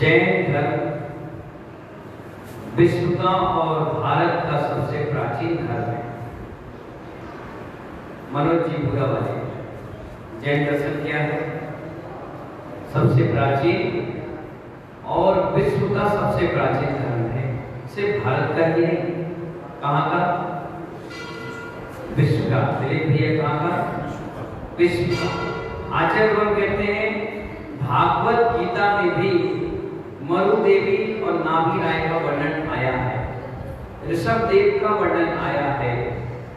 जैन धर्म विश्व का और भारत का सबसे प्राचीन धर्म है। मनोज जी बुरा वाले जैन दर्शन क्या है? सबसे प्राचीन और विश्व का सबसे प्राचीन धर्म है। सिर्फ भारत का ही नहीं, कहाँ का? विश्व का। दिलीप भैया कहाँ का? विश्व का। आचार्य गण कहते हैं भागवत गीता में भी मरु देवी और नाभि राय का वर्णन आया है, ऋषभ देव का वर्णन आया है।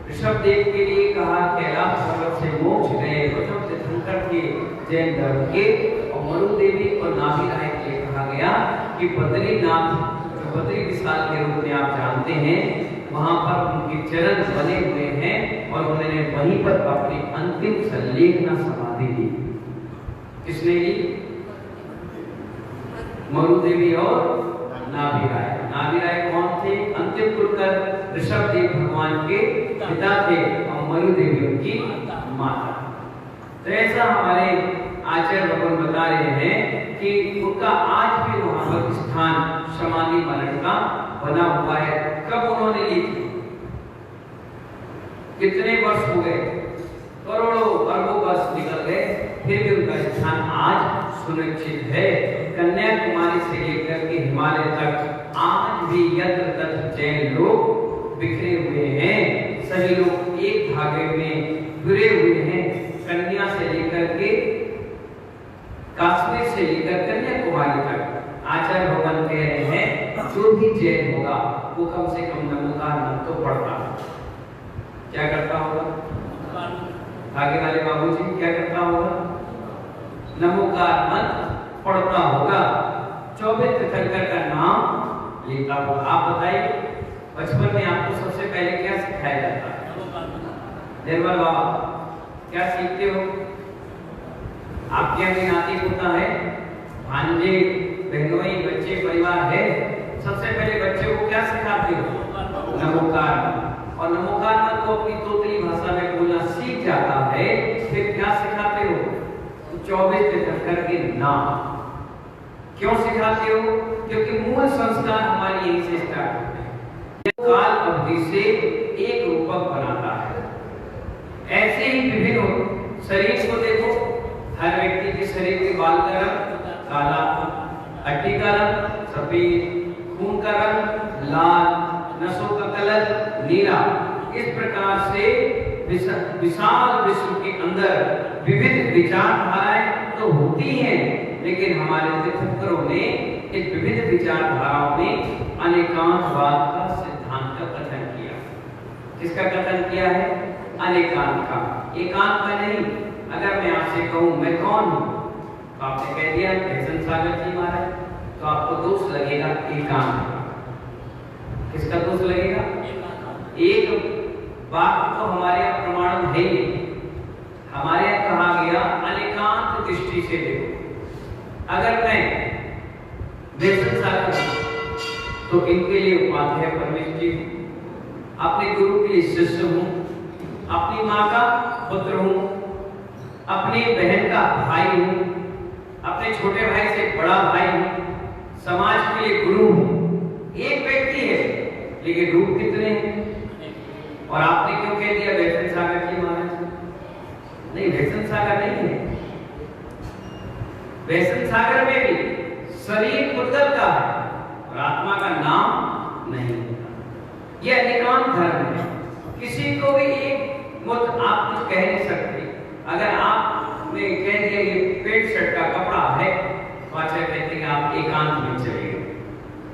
ऋषभ देव के लिए कहा कैलाश पर्वत से मोक्ष गए गौतम तीर्थंकर के जैन धर्म के, और मरु देवी और नाभि राय के लिए कहा गया कि बद्रीनाथ जो बद्री विशाल के रूप में आप जानते हैं, वहां पर उनके चरण बने हुए हैं और उन्होंने वहीं पर अपनी अंतिम संलेखना समाधि दी। किसने ली? मरु देवी और नाभि राय। नाभि राय कौन थे? अंतिम कुलकर ऋषभ देव भगवान के पिता थे और मरु देवी उनकी माता। तो ऐसा हमारे आचार्य भगवान बता रहे हैं कि उनका आज भी वहां पर स्थान समाधि मरण का बना हुआ है। कब उन्होंने ली थी? कितने वर्ष हो गए? करोड़ों अरबों वर्ष निकल गए, फिर भी उनका स्थान आज सुरक्षित है। कन्याकुमारी से लेकर के हिमालय तक आज भी यत्र तत्र जैन लोग बिखरे हुए हैं। सभी लोग एक धागे में जुड़े हुए हैं। कन्या से लेकर के कश्मीर से लेकर कन्याकुमारी तक आचार्य भगवान कह रहे हैं जो भी जैन होगा वो कम से कम नमोकार मंत्र तो पढ़ता है। क्या करता होगा? आगे वाले बाबूजी क्या करता होगा? नमोकार मंत्र पढ़ता होगा, 24 तीर्थंकर का नाम लेता होगा। आप बताइए बचपन में आपको सबसे पहले क्या सिखाया जाता है? निर्मल बाबा क्या सीखते हो? आपके यहाँ नाती पोता है, भांजे बहनोई बच्चे परिवार है, सबसे पहले बच्चे को क्या सिखाते हो? नमोकार। और नमोकार मंत्र को अपनी तोतली भाषा में बोलना सीख जाता है, फिर क्या सिखाते हो? 24 तीर्थंकर के नाम। क्यों सिखाते हो? क्योंकि मूल संस्कार हमारी यहीं से स्टार्ट होते हैं। काल अवधि से एक रूपक बनाता है। ऐसे ही विभिन्न शरीर को देखो, हर व्यक्ति के शरीर के बाल का रंग काला, हड्डी का रंग सफेद, खून का रंग लाल, नसों का कलर नीला। इस प्रकार से विशाल विश्व के अंदर विविध विचारधाराएं तो होती हैं, लेकिन हमारे तीर्थंकरों ने इस विविध विचारधाराओं में अनेकांतवाद का सिद्धांत का कथन किया। किसका कथन किया है? अनेकांत का, एकांत का नहीं। अगर मैं आपसे कहूं मैं कौन हूं, तो आपने कह दिया भैसन सागर जी महाराज, तो आपको दोष लगेगा एकांत का। किसका दोष लगेगा? एक बात तो हमारे यहाँ प्रमाण है ही। हमारे यहाँ कहा गया अनेकांत दृष्टि से देखो। अगर मैं भैसन सागर तो इनके लिए उपाध्याय परमेश जी हूँ, अपने गुरु के लिए शिष्य हूँ, अपनी माँ का पुत्र हूँ, अपनी बहन का भाई हूँ, अपने छोटे भाई से बड़ा भाई हूँ, समाज के लिए गुरु हूँ। एक व्यक्ति है लेकिन रूप कितने हैं? और आपने क्यों कह दिया भैसन सागर जी महाराज? नहीं, भैसन सागर नहीं है। भैसन सागर में भी शरीर मुद्दल का है और आत्मा का नाम नहीं होता। यह अनेकांत धर्म है। किसी को भी एक मुद्द आप कुछ कह नहीं सकते। अगर आपने कह दिया ये पेट शर्ट का कपड़ा है, तो आचार्य कहते हैं आप एकांत में चले गए।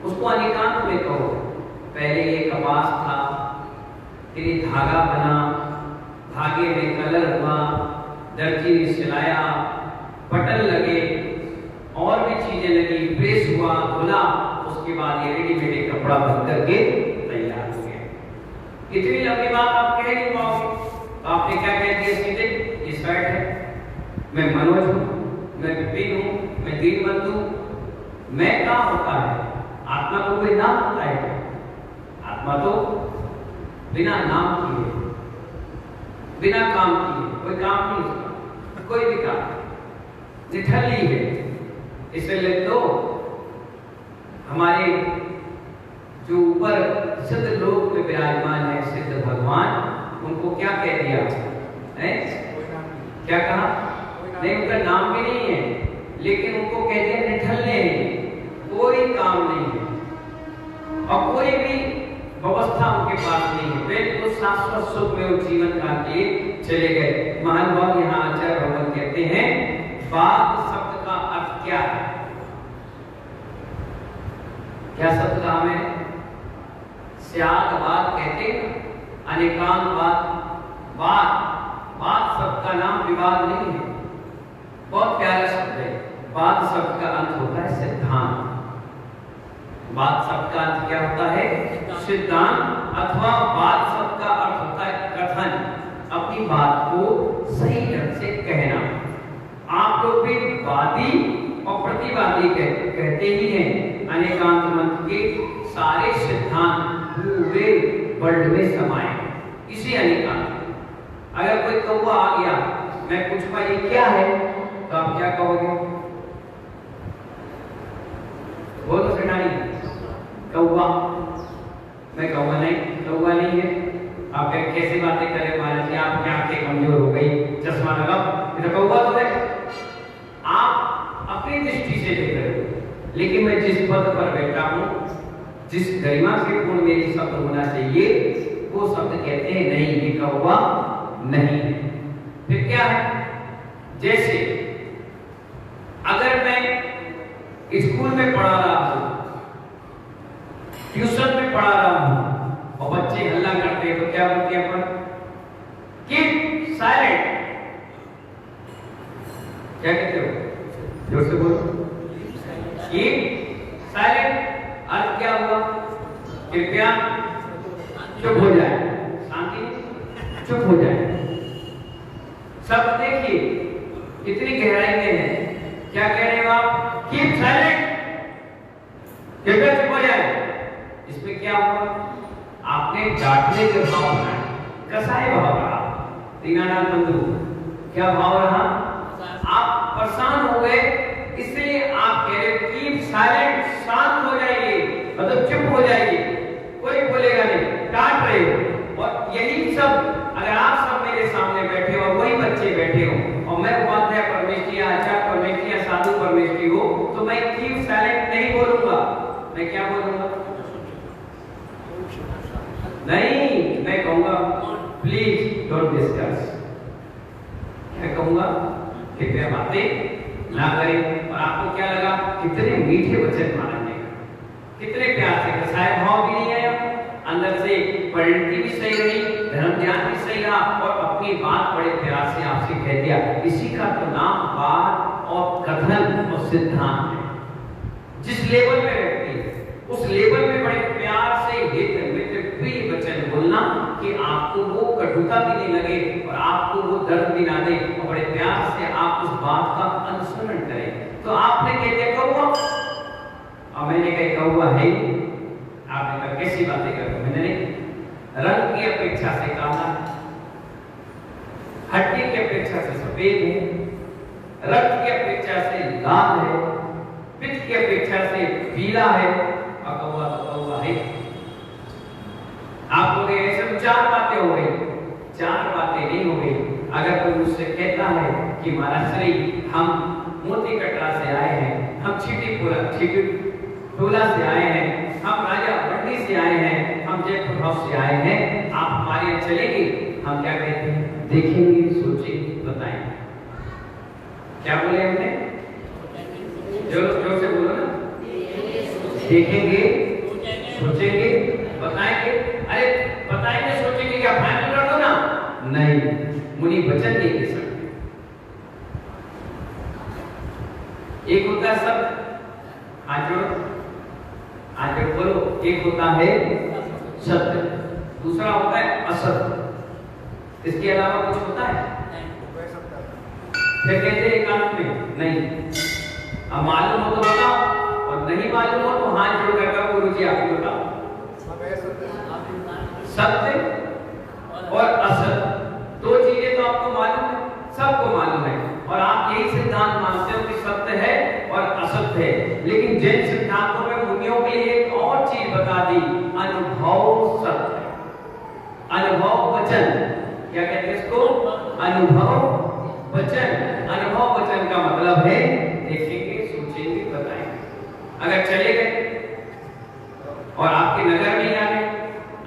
उसको अनेकांत में कहो। पहले ये कपास था, फिर ये धागा बना, धागे में कलर हुआ, दर्जी ने सिलाया, बटन लगे, और भी चीजें लगी, प्रेस हुआ, धुला, उसके बाद ये रेडीमेड कपड़ा बन करके तैयार हो गया। इतनी लंबी बात आप कह नहीं पाओगे। तो आपने क्या कह दिया सीधे? ये शर्ट है, मैं मनोज हूँ, मैं विपिन हूँ, मैं दीनबंधु। मैं कहाँ होता है? आत्मा को कोई नाम होता है? आत्मा तो बिना नाम किए, बिना काम किए, कोई काम नहीं उसका, कोई भी काम निठल्ली है। इसलिए तो हमारे जो ऊपर सिद्ध लोक में विराजमान है सिद्ध भगवान, उनको क्या कह दिया है? क्या कहा? नहीं, उनका नाम भी नहीं है, लेकिन उनको कह दिया निठल्ले हैं, कोई काम नहीं है और कोई भी व्यवस्था उनके पास नहीं है, बिल्कुल शाश्वत सुख में वो जीवन काटते चले गए। महानुभाव यहाँ आचार्य भगवान कहते हैं बात शब्द का अर्थ क्या है? क्या शब्द कहा मैंने? स्याद बात कहते हैं, अनेकांत बात, बात शब्द का नाम विवाद नहीं है, बहुत प्यारा शब्द है। बात शब्द का अर्थ होता है सिद्धांत। बात शब्द का अर्थ क्या होता है? सिद्धांत, अथवा बात शब्द का अर्थ होता है कथन, अपनी बात को सही ढंग से कहना। आप लोग भी वादी और प्रतिवादी कहते ही हैं। अनेकांत मंत्र के सारे सिद्धांत पूरे वर्ल्ड में समाये इसी अनेकांत। अगर कोई कौवा आ गया, मैं पूछूंगा ये क्या है, तो आप क्या कहोगे? बोलो सेठानी, कौवा। मैं कहूँगा नहीं, कौवा नहीं है। आप कैसी बातें करें महाराज जी, आपकी आंखें कमजोर हो गई, चश्मा लगाओ, ये तो कौवा तो है। आप अपनी दृष्टि से देख रहे हो, लेकिन मैं जिस पद पर बैठा हूँ, जिस गरिमा से पूर्ण मेरी शब्द होना चाहिए, वो शब्द कहते हैं नहीं, ये कौवा नहीं। फिर क्या है? जैसे अगर मैं स्कूल में पढ़ा रहा हूं, ट्यूशन में पढ़ा रहा हूं और बच्चे हल्ला करते हैं, तो क्या बोलते हैं अपन? Keep silent. क्या कहते हो? जोर से बोलो। Keep silent. अर्थ क्या हुआ? कृपया चुप हो जाए, शांति, चुप हो जाए। सब देखिए कितनी गहराई में है। क्या कह रहे हो आप? कीप साइलेंट, कृपया चुप हो जाए। इसमें क्या हुआ? आपने डांटने के भाव बनाए, कसाई भाव रहा। दीनानाथ बंधु, क्या भाव रहा? आप परेशान हो गए, इसलिए आप कह रहे हो कीप साइलेंट, शांत हो जाइए, मतलब चुप हो जाइए, कोई बोलेगा नहीं, डांट रहे हो। और यही सब अगर आप सब मेरे सामने बैठे हो और वही बच्चे बैठे हो और मैं उपाध्याय परमेश्वरी, आचार्य परमेश्वरी, साधु परमेश्वरी हो, तो मैं कीप साइलेंट नहीं बोलूंगा। मैं क्या बोलूंगा? नहीं, मैं कहूंगा प्लीज डोंट डिस्कस। क्या कहूंगा? कृपया बातें ना करें। और आपको क्या लगा? कितने मीठे वचन महाराज ने, कितने प्यार से, कसाय भाव भी नहीं आया, अंदर से परिणति भी सही रही, धर्म ज्ञान भी सही रहा और अपनी बात बड़े प्यार से आपसे कह दिया। इसी का तो नाम बात और कथन और सिद्धांत है। जिस लेवल में व्यक्ति उस लेवल में बड़े प्यार से हित मित्र प्रिय वचन बोलना कि आपको वो कटुता भी नहीं लगे और आपको वो दर्द भी ना दे और बड़े प्यार से आप उस बात का अनुसरण करें। तो आपने कह दिया कौवा, और मैंने कहा कौवा है। आपने कहा कैसी बातें करते हो? मैंने रंग की अपेक्षा से काला, हड्डी की अपेक्षा से सफेद है, रक्त की अपेक्षा से लाल है, पित्त की अपेक्षा से पीला है, और कौवा तो कौवा है। आप लोग ऐसे चार बातें हो गई, चार बातें नहीं हो गई। अगर कोई मुझसे कहता है कि महाराज श्री हम मोती कटरा से आए हैं, हम छिटीपुरा से आए हैं, हम राजा बंडी से आए हैं, हम जयपुर हाउस से आए हैं, आप हमारे यहाँ चलेंगे? हम क्या कहते हैं? देखेंगे, सोचेंगे, बताएंगे। क्या बोले हमने? जोर से बोलो ना। देखेंगे, सोचेंगे, बताएंगे। अरे बताएंगे, सोचेंगे, क्या फाइनल कर दो ना? नहीं, मुनि वचन नहीं दे सकते। एक होता है सत्य, हाथ जोड़ो बोलो। एक होता है सत्य, दूसरा होता है असत्य। इसके अलावा कुछ होता है? फिर कहते हैं एकांत में नहीं। अब मालूम हो तो बताओ और नहीं मालूम हो तो हाथ जोड़ कर कहो गुरु जी आप बताओ। सत्य और असत्य दो चीजें तो आपको मालूम है, सबको मालूम है और आप यही सिद्धांत मानते हो कि सत्य है और असत्य है। लेकिन जिन सिद्धांतों में मुनियों के अनुभव वचन। अनुभव वचन का मतलब है देखेंगे, सोचेंगे, बताएंगे। अगर चले गए और आपके नजर नहीं आ रहे,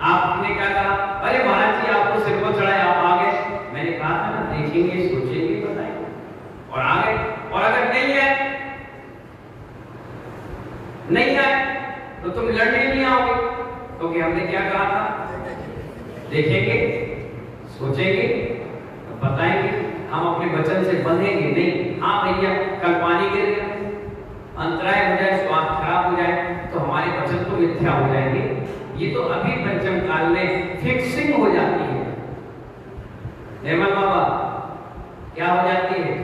आपने क्या कहा, अरे महाराज जी आपको सिर पर चढ़ाए आप आ गए, मैंने कहा था ना देखेंगे, सोचेंगे, बताएंगे, और आ गए। और अगर नहीं आए तो तुम लड़ने नहीं आओगे, क्योंकि हमने क्या कहा था, देखेंगे, सोचेंगे, बताएंगे। हम अपने वचन से बंधेंगे नहीं। हाँ भैया कल पानी गिर गया, अंतराय हो जाए, स्वास्थ्य खराब हो जाए, तो हमारे वचन तो मिथ्या हो जाएंगे। ये तो अभी पंचम काल में फिक्सिंग हो जाती है। निर्मल बाबा क्या हो जाती है?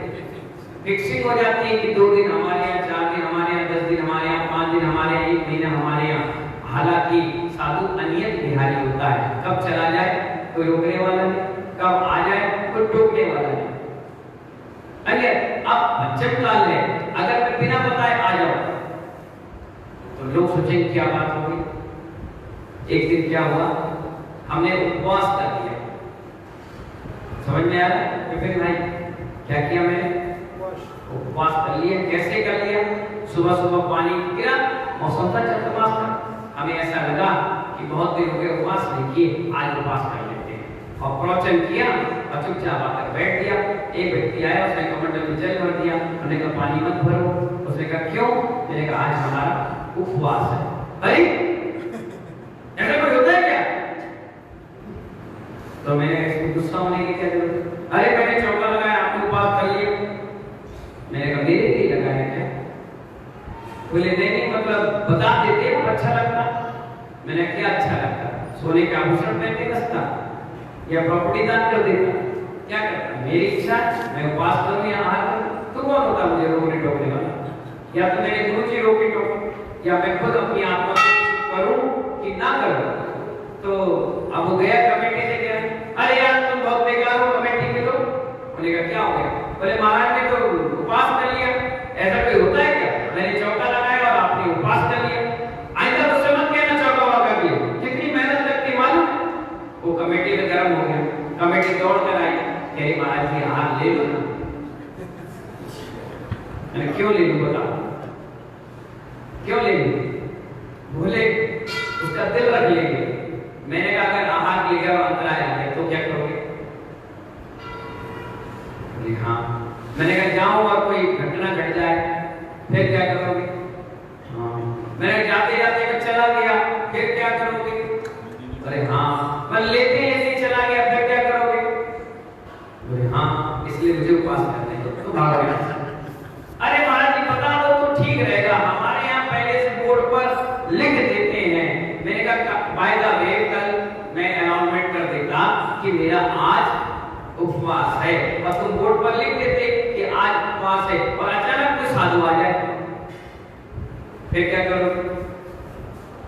फिक्सिंग हो जाती है कि 2 दिन हमारे यहाँ, 4 दिन हमारे यहाँ, 10 दिन हमारे यहाँ, 5 दिन हमारे यहाँ, 1 महीना हमारे यहाँ। हालांकि साधु अनियत बिहारी होता है, कब चला जाए कोई रोकने वाला नहीं, कब आ जाए कोई टोकने वाला नहीं। अगर अब पंचम काल है, अगर मैं बिना बताए आ जाऊं तो लोग सोचेंगे क्या बात हो गई। एक दिन क्या हुआ, हमने उपवास कर लिया, समझ में आ रहा है? तो फिर भाई क्या किया, मैंने उपवास कर लिया। कैसे कर लिया? सुबह सुबह पानी गिरा, मौसम था चतुर्मास का, हमें ऐसा लगा कि बहुत दिन हो गए उपवास नहीं किए, आज उपवास कर लेते हैं। और प्रवचन किया और चुपचाप आकर बैठ गया। एक व्यक्ति आया, उसने कमंडल में जल भर दिया, हमने कहा पानी मत भरो। उसने कहा क्यों? मैंने कहा आज हमारा उपवास है। अरे ऐसा कोई होता है क्या? तो मैंने इसको गुस्सा होने की क्या जरूरत? अरे मैंने चौका लगाया, आपने उपवास कर लिया। मैंने कहा मेरे लिए लगाया क्या? बोले नहीं मतलब बता देते तो अच्छा लगता। मैंने क्या अच्छा लगता? सोने के आभूषण पहन के बसता या प्रॉपर्टी दान कर देता, क्या करता? मेरी इच्छा, मैं उपवास करूं या आहार करूं, तो कौन होता मुझे रोकने टोकने वाला? या तो मेरे गुरु जी रोके टोके, या मैं खुद अपनी आत्मा करूं कि ना करूं। तो अब वो गया कमेटी से, गया अरे यार तुम बहुत बेकार हो कमेटी के लोग। उन्होंने कहा क्या हो गया? बोले महाराज ने तो उपवास कर लिया। ऐसा कोई होता है क्या? मैंने चौका लगाया और आपने उपवास कर लिया। आइंदा मुझसे मत कहना चौका हुआ कर लिया, कितनी मेहनत लगती मालूम। वो कमेटी में गर्म हो गया, कमेटी दौड़ कर आई, कह रही महाराज जी हाथ ले लो ना। मैंने क्यों ले लूं बताओ, क्यों ले लूं? बोले उसका दिल रख लेंगे। मैंने कहा अगर आहार ले गया और अंतराय आ गया तो क्या करोगे? हाँ। मैंने कहा जाऊं और कोई घटना घट जाए फिर क्या करोगे? हाँ। मैंने जाते जाते चला गया फिर क्या करोगे? अरे हाँ। मैं लेते लेते चला गया फिर क्या करोगे? बोले हाँ इसलिए मुझे उपवास करने दो। तो भाग गया। अरे महाराज जी बता दो तो ठीक रहेगा, हमारे यहाँ पहले से बोर्ड पर लिख देते हैं। मैंने कहा बाय द वे कल मैं अनाउंसमेंट कर देता कि मेरा आज उपवास है, और तुम बोर्ड पर लिख देते कि आज उपवास है, और अचानक कोई साधु आ जाए फिर क्या करोगे?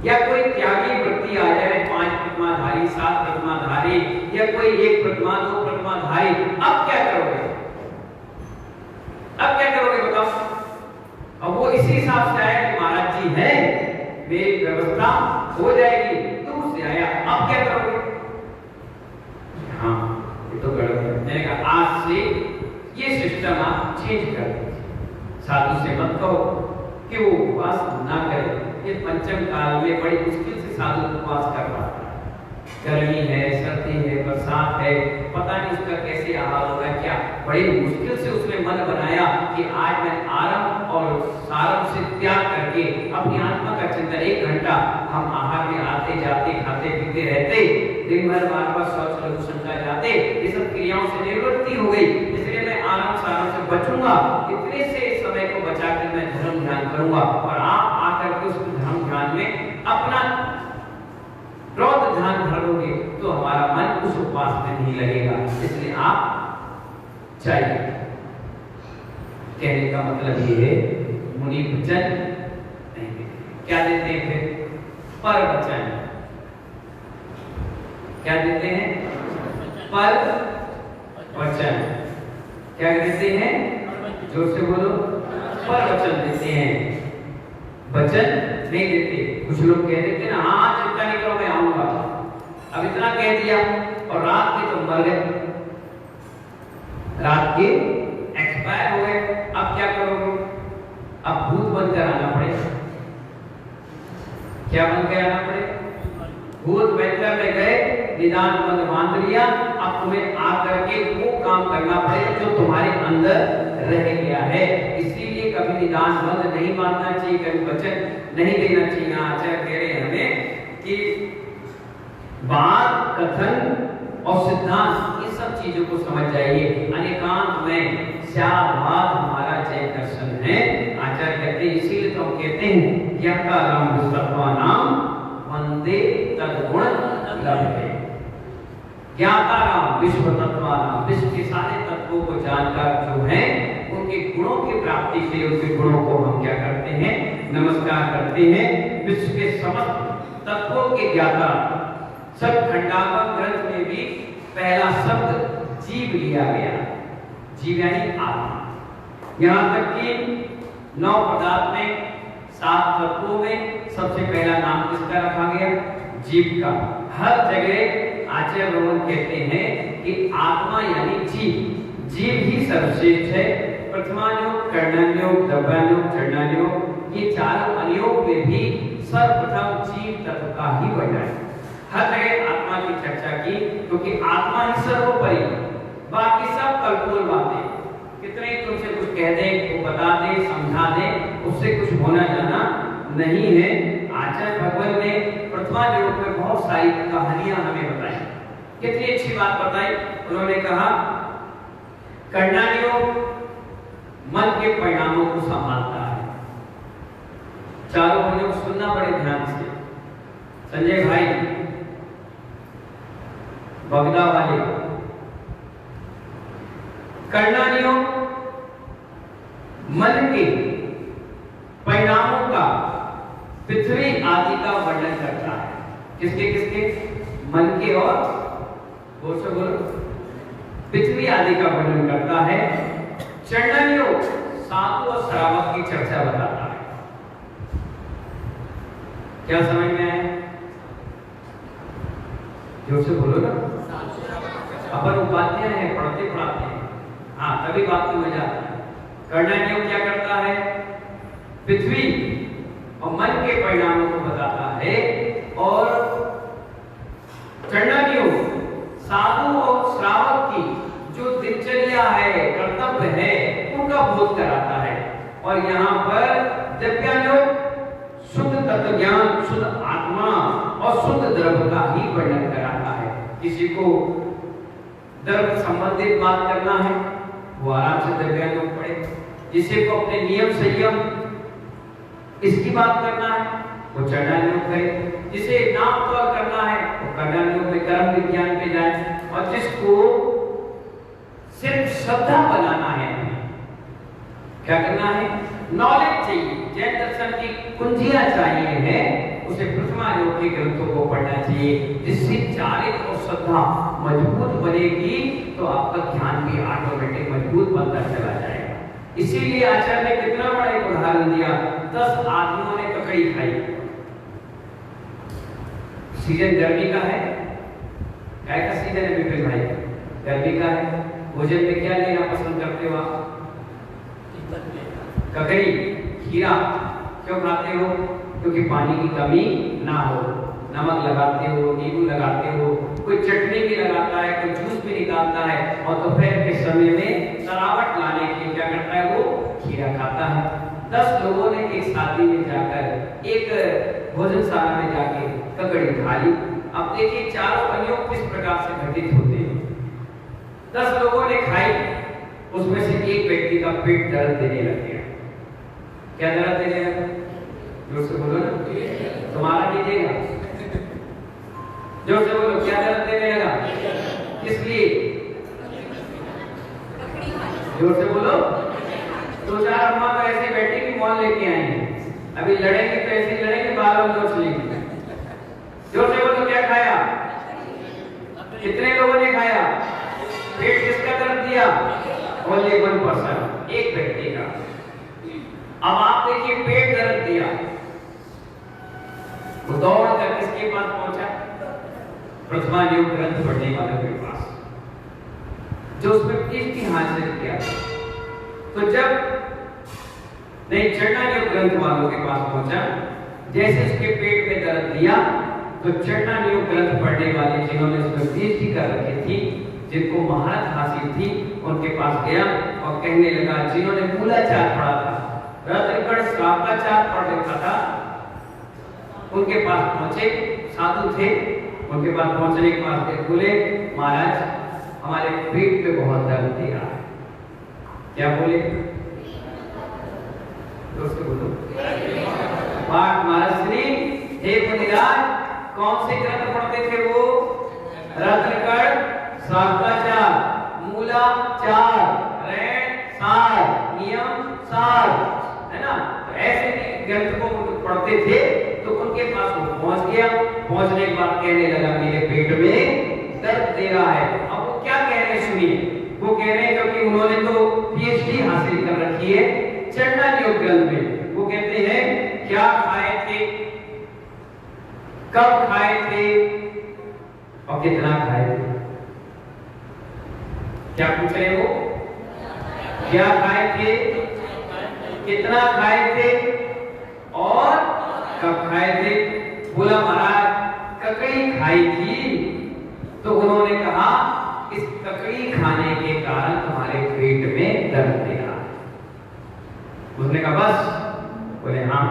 या कोई त्यागी वृत्ति आ जाए, 5 प्रतिमाधारी, 7 प्रतिमाधारी, या कोई 1 प्रतिमा 2 प्रतिमाधारी, अब क्या करोगे? अब क्या करोगे बताओ? अब वो इसी हिसाब से आया कि महाराज जी है, मेरी व्यवस्था हो जाएगी, दूर से आया, अब क्या करोगे? हाँ ये तो गलत है। मैंने कहा आज से ये सिस्टम आप चेंज कर दीजिए, साधु से मत कहो कि वो उपवास ना करे। ये पंचम काल में बड़ी मुश्किल से साधु उपवास कर पाता है। गर्मी है, सर्दी है, बरसात है, पता नहीं उसका कैसे आहार होगा, क्या बड़ी मुश्किल से उसने मन बनाया कि आज मैं आरंभ और सारंभ से त्याग करके अपनी आत्मा का चिंतन 1 घंटा हम आहार में आते जाते खाते पीते रहते, दिन भर बार बार शौच लघु शंका जाते, ये सब क्रियाओं से निवृत्ति हो गई। इसलिए मैं आराम सारंभ से बचूंगा, इतने से समय को बचाकर मैं धर्म ध्यान करूंगा। और आप आकर के उस धर्म ध्यान में अपना क्रोध ध्यान भरोगे तो हमारा मन उस उपवास में नहीं लगेगा। इसलिए आप चाहिए, कहने का मतलब ये है मुनि वचन नहीं देते। क्या देते हैं फिर? पर वचन। क्या देते हैं? पर वचन। क्या देते हैं? जोर से बोलो। पर वचन देते हैं, वचन नहीं देते। कुछ लोग कह देते हैं ना, हाँ चिंता नहीं करो मैं आऊंगा, अब इतना कह दिया और रात में तो मर गए। रात के एक्सपायर हो गए, अब क्या करोगे? अब भूत बनकर आना पड़ेगा। क्या बनकर आना पड़ेगा? भूत बनकर में गए, निदान बंद बांध लिया, अब तुम्हें आकर के वो काम करना पड़ेगा जो तुम्हारे अंदर रह गया है। इसीलिए कभी निदान बंद नहीं बांधना चाहिए, कभी वचन नहीं देना चाहिए। आचार्य कह रहे हैं हमें कि बात, कथन और सिद्धांत, ये सब चीजों को समझ जाइए। अनेकांत में स्याद्वाद हमारा जय दर्शन है। आचार्य कहते हैं, इसीलिए तो हम कहते हैं ज्ञाताराम विश्वत्वानाम वंदे तद्गुण लभते। ज्ञाताराम विश्वतत्वानाम, विश्व के सारे तत्वों को जानकर जो है उनके गुणों की प्राप्ति के लिए उनके गुणों को हम क्या करते हैं? नमस्कार करते हैं। विश्व के समस्त तत्वों के ज्ञाता, सब खंडात्मक ग्रंथ में भी पहला शब्द जीव लिया गया। जीव यानी आत्मा। यहाँ तक कि 9 पदार्थ में, 7 तत्वों में सबसे पहला नाम किसका रखा गया? जीव का। हर जगह आचार्य भगवान कहते हैं कि आत्मा यानी जीव, जीव ही सर्वश्रेष्ठ है। प्रथमायोग, कर्णायोग, द्रव्यायोग, चरणायोग, ये चारों अनियोग में भी सर्वप्रथम जीव तत्व का ही वर्णन है। हर जगह आत्मा की चर्चा की, क्योंकि आत्मा ही सर्वोपरि, बाकी सब कल्पोल बातें, कितने तुमसे कुछ कह दे, वो बता दे, समझा दे, उससे कुछ होना जाना नहीं है। आचार्य भगवान ने प्रथमा योग में बहुत सारी कहानियां हमें बताई। कितनी अच्छी बात बताई। उन्होंने कहा कर्णायोग मन के परिणामों को संभालता है। चारों प्रयोग सुनना बड़े ध्यान से। संजय भाई बगदा वाले, कर्णायोग मन के परिणामों का पृथ्वी आदि का वर्णन करता है। किसके किसके? मन के और बोलो पृथ्वी आदि का वर्णन करता है। चंडनयोग साधु और श्रावक की चर्चा बताता है। क्या समझ में आया? जोर से बोलो ना। अपन उपाध्याय हैं, पढ़ते पढ़ाते हैं, हाँ तभी बात में मजा आता है। कर्णायोग क्या करता है? पृथ्वी और मन के परिणामों को बताता है। और चंडायोग साधु और श्रावक की जो दिनचर्या है, कर्तव्य है, उनका बोध कराता है। और यहाँ पर दिव्यायोग शुद्ध तत्व ज्ञान, शुद्ध आत्मा और शुद्ध द्रव्य का ही वर्णन कराता है। किसी को द्रव्य संबंधित बात करना है वो आराम से दिव्यायोग पढ़े। किसी को अपने नियम संयम इसकी बात करना है वो चंडायोग करे। जिसे नाम तौल करना है वो कर्णायोग में कर्म विज्ञान पे जाए। और जिसको सिर्फ श्रद्धा बनाना है, क्या करना है? नॉलेज चाहिए, जैन दर्शन की कुंजियां चाहिए है, उसे प्रथमा योग के ग्रंथों को पढ़ना चाहिए। जिससे चारित्र और श्रद्धा मजबूत बनेगी तो आपका ज्ञान भी ऑटोमेटिक मजबूत बनता चला जाएगा। इसीलिए आचार्य ने कितना बड़ा एक उदाहरण दिया। 10 आदमियों ने ककड़ी खाई। सीजन गर्मी का है, क्या का सीजन है विपिन भाई? गर्मी का है। भोजन में क्या लेना पसंद करते हो आप? ककड़ी, खीरा। क्यों खाते हो? क्योंकि पानी की कमी ना हो। नमक लगाते हो, नींबू लगाते हो, कोई चटनी भी लगाता है, कोई जूस भी निकालता है। और दोपहर के समय में तरावट लाने के लिए क्या करता है? वो खीरा खाता है। 10 लोगों ने एक शादी में जाकर, एक भोजनशाला में जाके ककड़ी खा ली। अब देखिए चारों अनियोग किस प्रकार से घटित होते हैं। 10 लोगों ने खाई, उसमें से एक व्यक्ति का पेट दर्द देने लग गया। क्या दर्द देने लगा? जोर से बोलो ना। तुम्हारा कीजिएगा, जोर से बोलो। क्या दर्द देने लगा? किस लिए? जोर से बोलो। 2-4 अम्मा तो ऐसे बैठी कि मौन लेके आई हैं। अभी लड़ेंगे तो ऐसे लड़ेंगे, बालों में नोच लेंगे। जोर से बोलो। क्या खाया? कितने लोगों ने खाया? पेट किसका दर्द दिया? ओनली 1%, एक व्यक्ति का। अब आप देखिए पेट दर्द दिया, वो दौड़ कर किसके पास पहुंचा? प्रथमा योग ग्रंथ पढ़ने वालों के पास। जो उसमें पीएचडी हासिल किया। तो जब नहीं चरणानी ग्रंथ वालों के पास पहुंचा, जैसे उसके पेट में दर्द दिया तो चरणानी ग्रंथ पढ़ने वाले जिन्होंने उसमें पीएचडी कर रखी थी, जिनको महारत हासिल थी, उनके पास गया और कहने लगा, जिन्होंने मूलाचार पढ़ा था, रत्नगढ़ श्रावकाचार पढ़ रखा था, उनके पास पहुंचे, साधु थे, उनके पास पहुंचने के बाद बोले, महाराज हमारे पेट पे बहुत दर्द दे रहा है। क्या बोले? दोस्तों बोलो, महाराज श्री हे मुनिराज, कौन से ग्रंथ पढ़ते थे वो? रत्नगढ़ श्रावकाचार, मूलाचार, रैन सार, नियम सार, है ना? तो ऐसे ग्रंथ को पढ़ते थे। तो उनके पास वो पहुंच गया, पहुंचने के बाद कहने लगा, मेरे पेट में दर्द दे रहा है। अब वो क्या कह रहे हैं सुनिए। वो कह रहे हैं, क्योंकि उन्होंने तो पीएचडी हासिल कर रखी है चरणानी ग्रंथ में। वो कहते हैं, क्या खाए थे, कब खाए थे और कितना खाए थे? क्या पूछ रहे हो? क्या खाए थे, कितना खाए थे और कब खाए थे? बोला, महाराज ककड़ी खाई थी। तो उन्होंने कहा, इस ककड़ी खाने के कारण तुम्हारे पेट में दर्द दे रहा है। उसने कहा बस? बोले हाँ।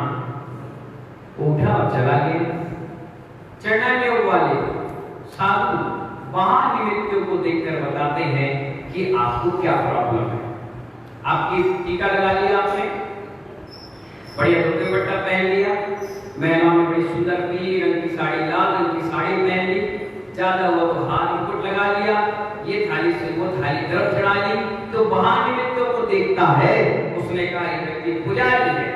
उठा और चला गया। चरणानी वाले साधु वहां निमित्तों को देखकर बताते हैं कि आपको क्या प्रॉब्लम है। आपकी टीका लगा लिया आपने, बढ़िया धोती पट्टा पहन लिया, महिलाओं ने बड़ी सुंदर पीली रंग की साड़ी, लाल रंग की साड़ी पहन ली, ज्यादा हुआ तो हाथ मुकुट लगा लिया, ये थाली से वो थाली तरफ चढ़ा ली। तो वहां निमित्तों को देखता है। उसने कहा, ये व्यक्ति पुजारी है।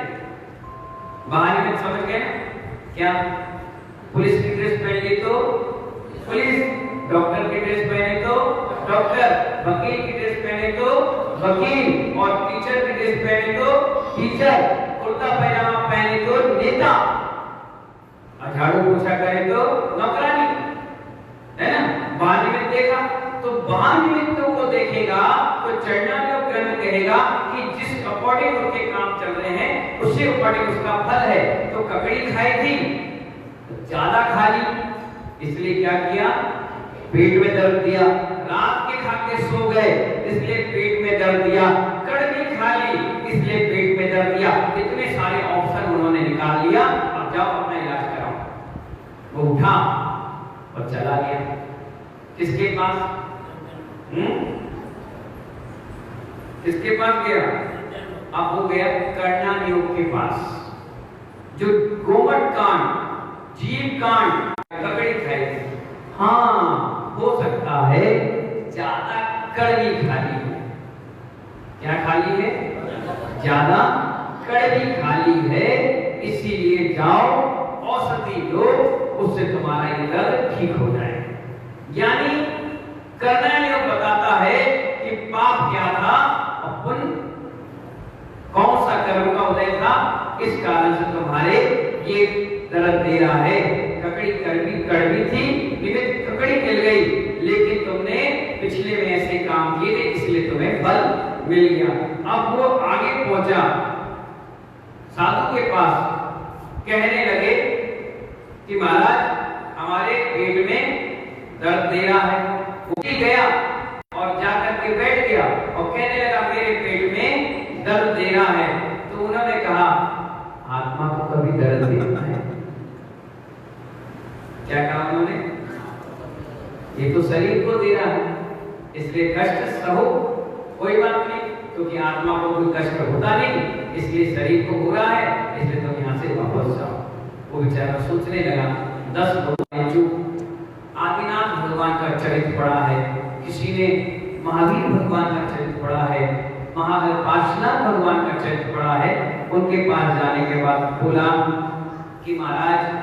वहां निमित्त समझ गए क्या? पुलिस की ड्रेस पहन ली तो पुलिस, डॉक्टर की ड्रेस पहने तो डॉक्टर, वकील की ड्रेस पहने तो वकील, और टीचर की ड्रेस पहने तो टीचर, कुर्ता पैजामा पहने तो नेता, झाड़ू पोछा करे तो नौकरानी, है ना? बाहर निमित्त देखा तो बाहर निमित्तों को देखेगा तो चरणानी ग्रंथ कहेगा कि जिस अकॉर्डिंग उनके काम चल रहे हैं उसी अकॉर्डिंग उसका फल है। तो ककड़ी खाई थी तो ज्यादा खा ली, इसलिए क्या किया? पेट में दर्द दिया। रात के खा के सो गए, इसलिए पेट में दर्द दिया। कड़वी खा ली, इसलिए पेट में दर्द दिया। इतने सारे ऑप्शन उन्होंने निकाल लिया। अब जाओ अपना इलाज कराओ। वो उठा और चला गया। किसके पास? किसके पास गया? अब वो गया कर्णानी के पास, जो गोमट कांड, जीव कांड, ककड़ी खाई थी। हाँ, हो सकता है ज्यादा कड़वी खाली है। क्या खाली है? ज्यादा कड़वी खाली है, इसीलिए जाओ औषधि लो, उससे तुम्हारा ये दर्द ठीक हो जाए। यानी कर्णानी बताता है कि पाप क्या था और पुण्य कौन सा कर्म का उदय था, इस कारण से तुम्हारे ये दर्द दे रहा है। ककड़ी कड़वी थी, निमित्त ककड़ी मिल गई, लेकिन तुमने पिछले में ऐसे काम किए थे, इसलिए तुम्हें फल मिल गया। अब वो आगे पहुंचा साधु के पास, कहने लगे कि महाराज हमारे पेट में दर्द दे रहा है। वो गया और जाकर के बैठ गया और कहने लगा, मेरे पेट में दर्द दे रहा है। तो उन्होंने कहा, आत्मा को कभी दर्द देता है? क्या कहा उन्होंने? ये तो शरीर को दे रहा है, इसलिए कष्ट सहो, कोई बात नहीं, क्योंकि आत्मा को कोई कष्ट होता नहीं, इसलिए शरीर को हो रहा है, इसलिए तुम यहाँ से वापस जाओ। वो बेचारा सोचने लगा, 10 लोगों जो आदिनाथ भगवान का चरित्र पढ़ा है, किसी ने महावीर भगवान का चरित्र पढ़ा है, महावीर पार्श्वनाथ भगवान का चरित्र पढ़ा है, उनके पास जाने के बाद बोला कि महाराज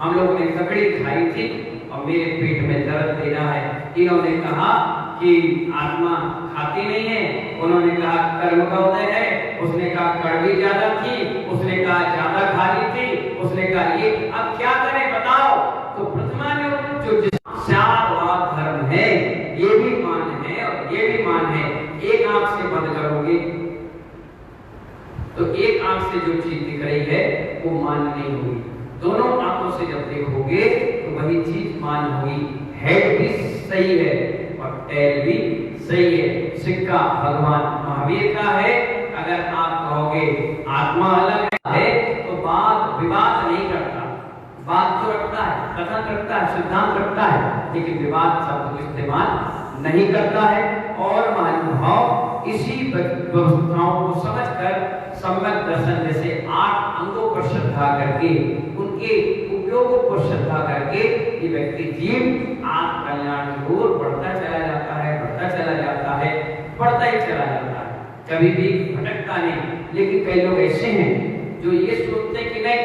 हम लोगों ने ककड़ी खाई थी और मेरे पेट में दर्द दे रहा है। इन्होंने कहा कि आत्मा खाती नहीं है, उन्होंने कहा कर्म का उदय है, उसने कहा कड़वी ज्यादा थी, उसने कहा ज्यादा खाली थी, उसने कहा ये, अब क्या करें बताओ? तो प्रथमा ने जो धर्म है ये भी मान है और तो एक आंख से जो चीज दिख रही है वो मान नहीं होगी, दोनों आंखों से जब देखोगे तो वही चीज मान होगी। हेड भी सही है और टेल भी सही है। सिक्का भगवान महावीर का है। अगर आप कहोगे आत्मा अलग है तो बात विवाद नहीं करता, बात तो रखता है, कथन रखता है, सिद्धांत रखता है, लेकिन विवाद शब्द को इस्तेमाल नहीं करता है। और महानुभाव इसी व्यवस्थाओं को समझकर सम्यक दर्शन जैसे 8 अंगों पर श्रद्धा करके, उनके उपयोगों पर श्रद्धा करके ये व्यक्ति जीव आत्म कल्याण की ओर बढ़ता चला जाता है, बढ़ता चला जाता है, बढ़ता ही चला जाता है, कभी भी भटकता नहीं। लेकिन कई लोग ऐसे हैं जो ये सोचते हैं कि नहीं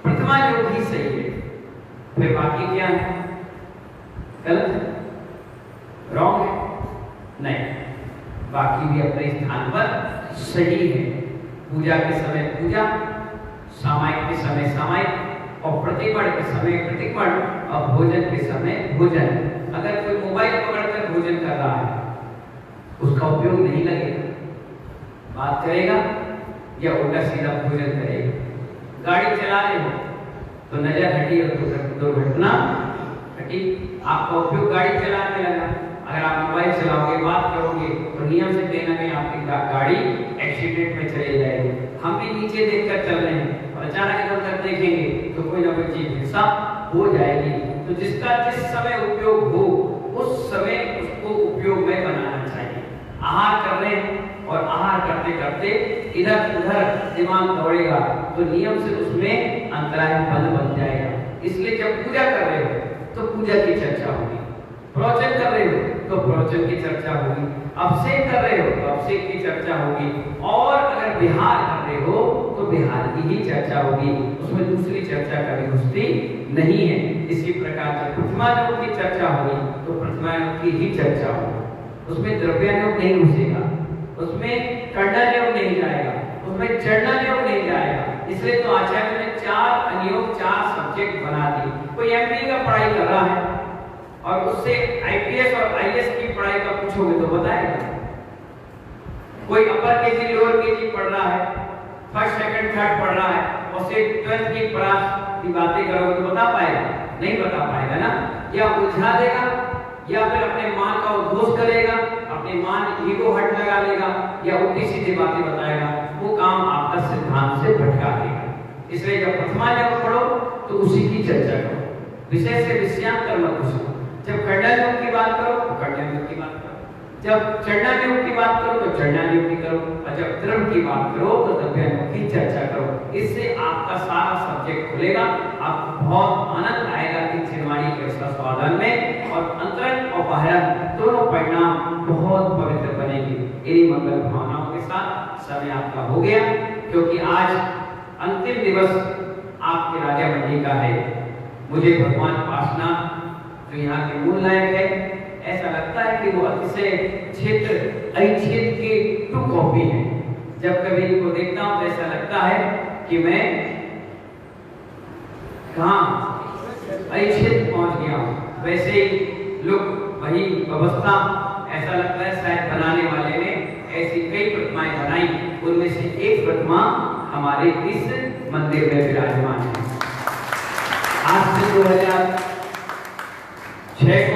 प्रथमा योग ही सही है, फिर बाकी क्या है गलत है, रॉन्ग है। नहीं, बाकी भी अपने स्थान पर सही है। पूजा के समय पूजा, सामायिक के समय सामायिक, और प्रतिपण के समय प्रतिपण, और भोजन के समय भोजन। अगर कोई मोबाइल पकड़कर भोजन कर रहा है उसका उपयोग नहीं लगेगा, बात करेगा या उल्टा सीधा भोजन करेगा। गाड़ी चला रहे हो तो नजर हटी और दुर्घटना हटी, आपका उपयोग गाड़ी चलाने लगा। अगर आप मोबाइल चलाओगे, बात करोगे तो नियम से कहीं ना कहीं आपकी गाड़ी एक्सीडेंट में चले जाएगी। हम भी नीचे देखकर चल रहे हैं और अचानक इधर उधर देखेंगे तो कोई ना कोई चीज हिस्सा हो जाएगी। तो जिसका जिस समय उपयोग हो उस समय उसको उपयोग में बनाना चाहिए। आहार कर रहे हैं और आहार करते करते इधर उधर दिमाग दौड़ेगा तो नियम से उसमें अंतराय बन जाएगा। इसलिए जब पूजा कर रहे हो तो पूजा की चर्चा होगी, प्रवचन कर रहे हो तो प्रवचन की चर्चा होगी, अभिषेक कर रहे हो तो अभिषेक की चर्चा होगी, और अगर विहार कर रहे हो तो विहार की ही चर्चा होगी, उसमें दूसरी चर्चा कभी घुसती नहीं है। इसी प्रकार जब प्रतिमा योग की चर्चा होगी तो प्रतिमा योग की ही चर्चा होगी, उसमें द्रव्यायोग नहीं घुसेगा, उसमें कर्णयोग नहीं जाएगा, उसमें चरणयोग नहीं जाएगा। इसलिए तो आचार्य ने 4 अनुयोग 4 सब्जेक्ट बना दिए। कोई एमबीए का पढ़ाई कर रहा है और उससे आईपीएस और आईएएस की पढ़ाई का पूछोगे तो बताएगा। कोई अपर केजी लोअर केजी पढ़ रहा है, फर्स्ट सेकंड थर्ड पढ़ रहा है, और से 12th की क्लास की बातें करोगे तो बता पाएगा? नहीं बता पाएगा ना, या उलझा देगा या फिर अपने मान का उद्घोष करेगा, अपने मान ईगो हट लगा लेगा, या उल्टी सीधी बातें बताएगा। वो काम आपका सिद्धांत से भटका देगा। इसलिए जब प्रथमा योग पढ़ो तो उसी की चर्चा करो, विषय से विषयांतर मत घुसो। जब कर्णयोग की बात करो तो कर्णयोग की बात करो, जब चरणयोग की बात करो तो चरणयोग की करो, और जब द्रव्य की बात करो तो द्रव्यायोग की चर्चा करो। इससे आपका सारा सब्जेक्ट खुलेगा, आपको बहुत आनंद आएगा कि छिंदवाड़ी के स्वादन में, और अंतरंग और बाह्य दोनों परिणाम बहुत पवित्र बनेंगे। इन्हीं मंगल भावनाओं के साथ समय आपका हो गया, क्योंकि आज अंतिम दिवस आपके राजा मंडी का है। मुझे भगवान उपासना जो यहाँ के मूल नायक है, ऐसा लगता है कि वो अतिशय क्षेत्र क्षेत्र के टू कॉपी है। जब कभी इनको देखता हूँ तो ऐसा लगता है कि मैं कहाँ क्षेत्र पहुँच गया हूँ। वैसे ही लुक, वही व्यवस्था, ऐसा लगता है शायद बनाने वाले ने ऐसी कई प्रतिमाएं बनाई, उनमें से एक प्रतिमा हमारे इस मंदिर में विराजमान है। आज से 2006 को